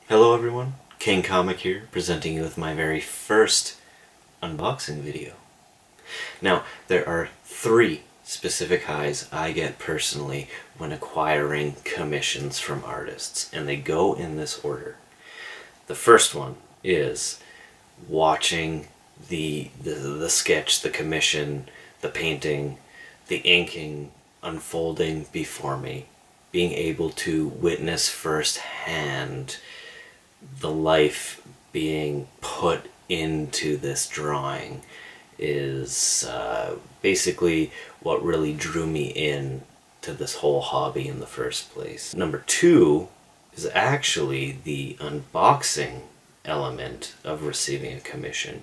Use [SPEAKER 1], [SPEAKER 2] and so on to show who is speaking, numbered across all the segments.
[SPEAKER 1] Hello everyone, King Comic here, presenting you with my very first unboxing video. Now, there are 3 specific highs I get personally when acquiring commissions from artists, and they go in this order. The first one is watching the sketch, the commission, the painting, the inking unfolding before me, being able to witness firsthand the life being put into this drawing is basically what really drew me in to this whole hobby in the first place. Number 2 is actually the unboxing element of receiving a commission.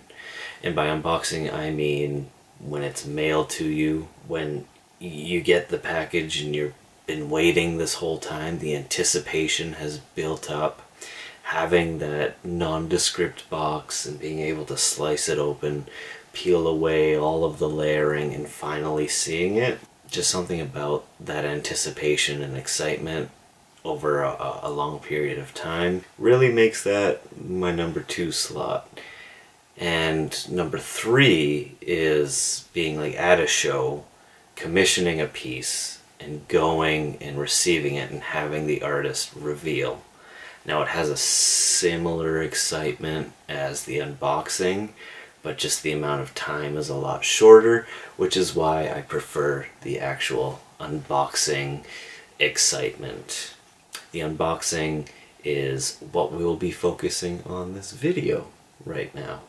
[SPEAKER 1] And by unboxing I mean when it's mailed to you, when you get the package and you've been waiting this whole time, the anticipation has built up. Having that nondescript box and being able to slice it open, peel away all of the layering, and finally seeing it. Just something about that anticipation and excitement over a long period of time really makes that my number 2 slot. And number 3 is being like at a show, commissioning a piece, and going and receiving it and having the artist reveal. Now it has a similar excitement as the unboxing, but just the amount of time is a lot shorter, which is why I prefer the actual unboxing excitement. The unboxing is what we will be focusing on this video right now.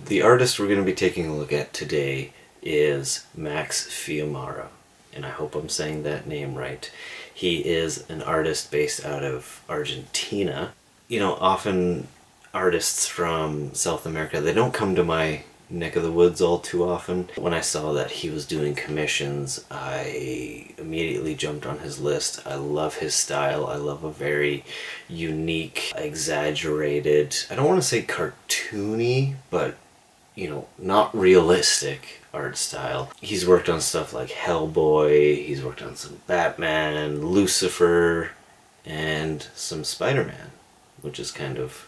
[SPEAKER 1] The artist we're going to be taking a look at today is Max Fiumara, and I hope I'm saying that name right. He is an artist based out of Argentina. You know, often artists from South America, they don't come to my neck of the woods all too often. When I saw that he was doing commissions, I immediately jumped on his list. I love his style. I love a very unique, exaggerated, I don't want to say cartoony, but you know, not realistic art style. He's worked on stuff like Hellboy, he's worked on some Batman, Lucifer, and some Spider-Man, which is kind of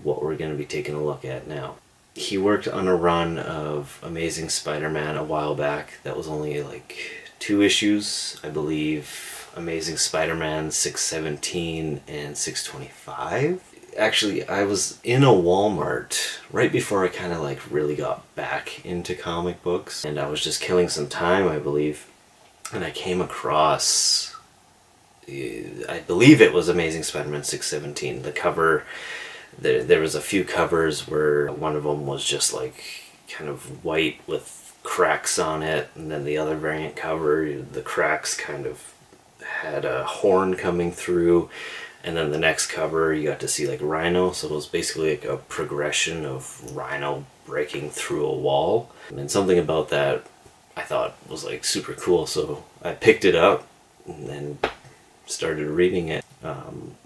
[SPEAKER 1] what we're going to be taking a look at now. He worked on a run of Amazing Spider-Man a while back that was only like 2 issues, I believe. Amazing Spider-Man 617 and 625. Actually, I was in a Walmart right before I kind of like really got back into comic books, and I was just killing some time, I believe, and I came across, I believe it was Amazing Spider-Man 617. The cover, there was a few covers where one of them was just like kind of white with cracks on it, and then the other variant cover, the cracks kind of had a horn coming through. And then the next cover, you got to see like Rhino, so it was basically like a progression of Rhino breaking through a wall. And something about that I thought was like super cool, so I picked it up and then started reading it.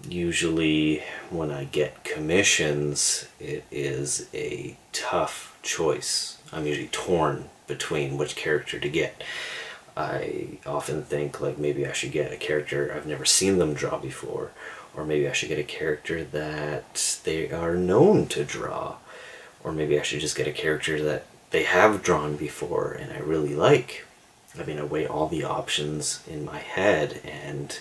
[SPEAKER 1] Usually when I get commissions, it is a tough choice. I'm usually torn between which character to get. I often think like maybe I should get a character I've never seen them draw before, or maybe I should get a character that they are known to draw, or maybe I should just get a character that they have drawn before and I really like. I mean, I weigh all the options in my head and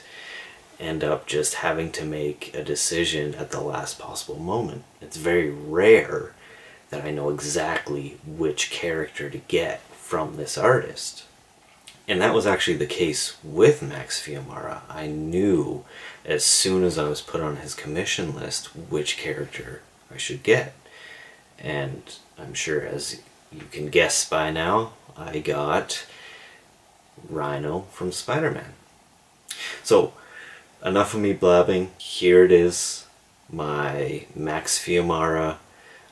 [SPEAKER 1] end up just having to make a decision at the last possible moment. It's very rare that I know exactly which character to get from this artist. And that was actually the case with Max Fiumara. I knew as soon as I was put on his commission list which character I should get. And I'm sure, as you can guess by now, I got Rhino from Spider-Man. So, enough of me blabbing. Here it is, my Max Fiumara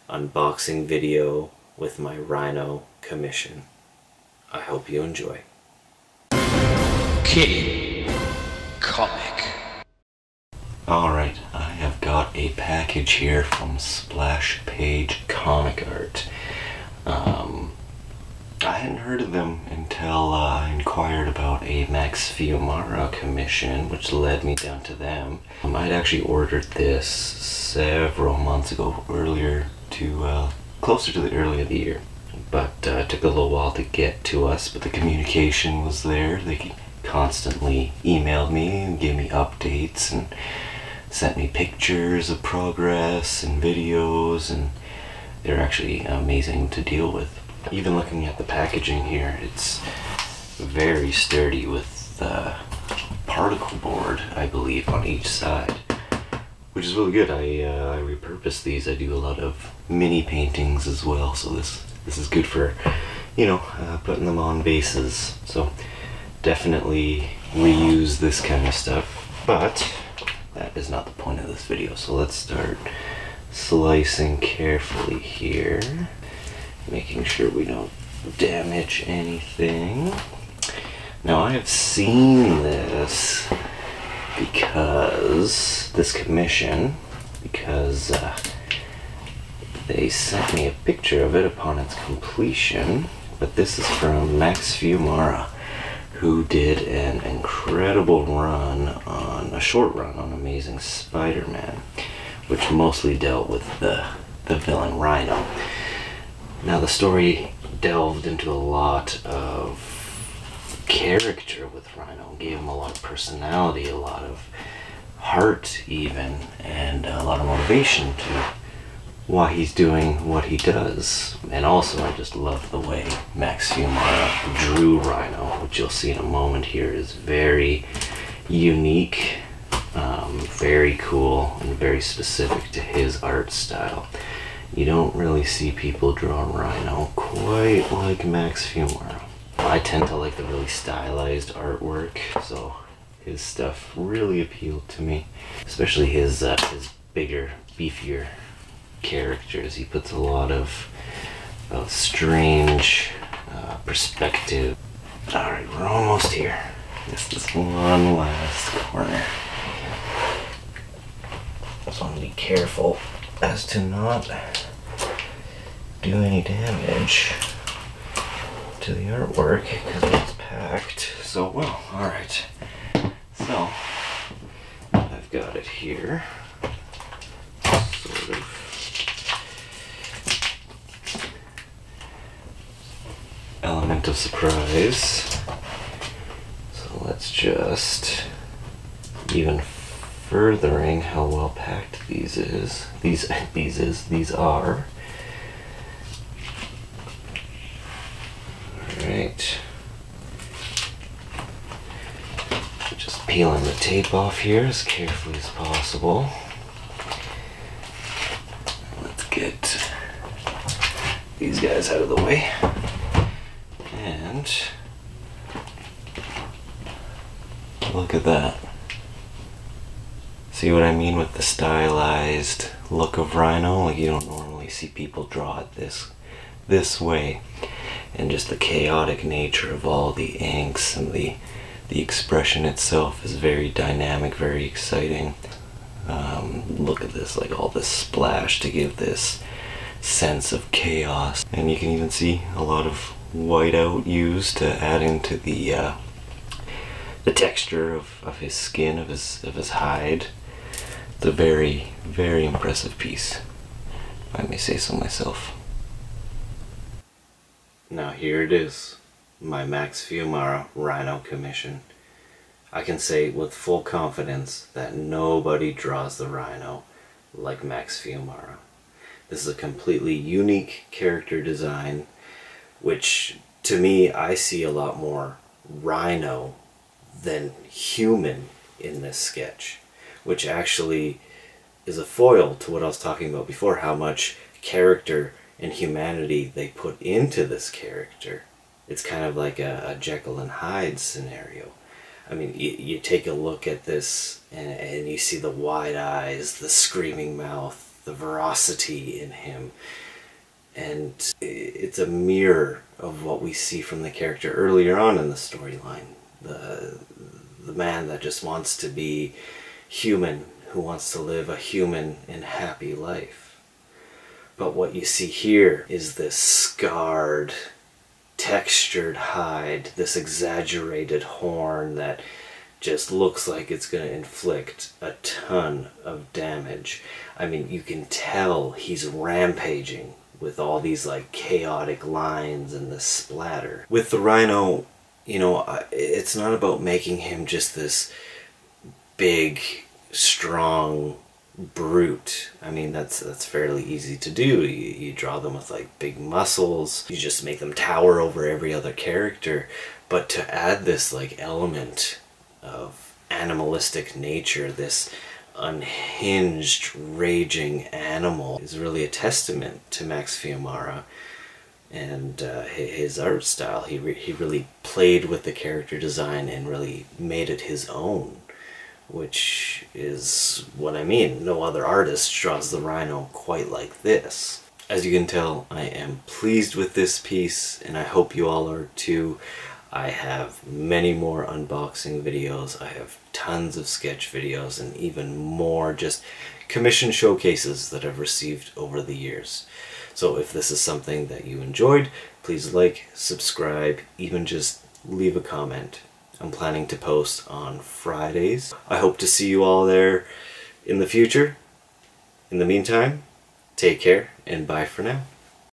[SPEAKER 1] unboxing video with my Rhino commission. I hope you enjoy. King Comic. Alright, I have got a package here from Splash Page Comic Art. I hadn't heard of them until I inquired about a Max Fiumara commission, which led me down to them. I'd actually ordered this several months ago, closer to the early of the year. But it took a little while to get to us, but the communication was there. They constantly emailed me and gave me updates and sent me pictures of progress and videos, and they're actually amazing to deal with. Even looking at the packaging here, it's very sturdy with particle board, I believe, on each side, which is really good. I repurpose these. I do a lot of mini paintings as well, so this is good for, putting them on bases. So definitely reuse this kind of stuff, but that is not the point of this video. So let's start slicing carefully here, making sure we don't damage anything. Now, I have seen this because they sent me a picture of it upon its completion, but this is from Max Fiumara, who did an incredible a short run on Amazing Spider-Man, which mostly dealt with the villain Rhino. Now, the story delved into a lot of character with Rhino, gave him a lot of personality, a lot of heart even, and a lot of motivation to why he's doing what he does. And also, I just love the way Max Fiumara drew Rhino, which you'll see in a moment here is very unique, very cool, and very specific to his art style. You don't really see people drawing Rhino quite like Max Fiumara. I tend to like the really stylized artwork, so his stuff really appealed to me, especially his bigger, beefier characters. He puts a lot of strange perspective. Alright, we're almost here. Just this one last corner. Just want to be careful as to not do any damage to the artwork because it's packed so well. Alright, so I've got it here, sort of element of surprise. So let's just, even furthering how well packed these are. Alright. Just peeling the tape off here as carefully as possible. Let's get these guys out of the way. And look at that. See what I mean with the stylized look of Rhino? Like, you don't normally see people draw it this way. And just the chaotic nature of all the inks and the expression itself is very dynamic, very exciting. Look at this, like all this splash to give this sense of chaos. And you can even see a lot of whiteout used to add into the texture of his skin, of his hide. It's a very, very impressive piece, if I may say so myself. Now here it is, my Max Fiumara Rhino commission. I can say with full confidence that nobody draws the Rhino like Max Fiumara. This is a completely unique character design, which to me, I see a lot more Rhino than human in this sketch, which actually is a foil to what I was talking about before, how much character and humanity they put into this character. It's kind of like a Jekyll and Hyde scenario. I mean, you take a look at this and you see the wide eyes, the screaming mouth, the ferocity in him. And it's a mirror of what we see from the character earlier on in the storyline. The man that just wants to be human, who wants to live a human and happy life. But what you see here is this scarred, textured hide, this exaggerated horn that just looks like it's going to inflict a ton of damage. I mean, you can tell he's rampaging with all these like chaotic lines and the splatter. With the Rhino, you know, it's not about making him just this big, strong brute. I mean, that's fairly easy to do. You draw them with like big muscles. You just make them tower over every other character. But to add this like element of animalistic nature, this unhinged, raging animal, is really a testament to Max Fiumara and his art style. He really played with the character design and really made it his own, which is what I mean. No other artist draws the Rhino quite like this. As you can tell, I am pleased with this piece, and I hope you all are too. I have many more unboxing videos. I have tons of sketch videos and even more just commission showcases that I've received over the years. So if this is something that you enjoyed, please like, subscribe, even just leave a comment. I'm planning to post on Fridays. I hope to see you all there in the future. In the meantime, take care and bye for now.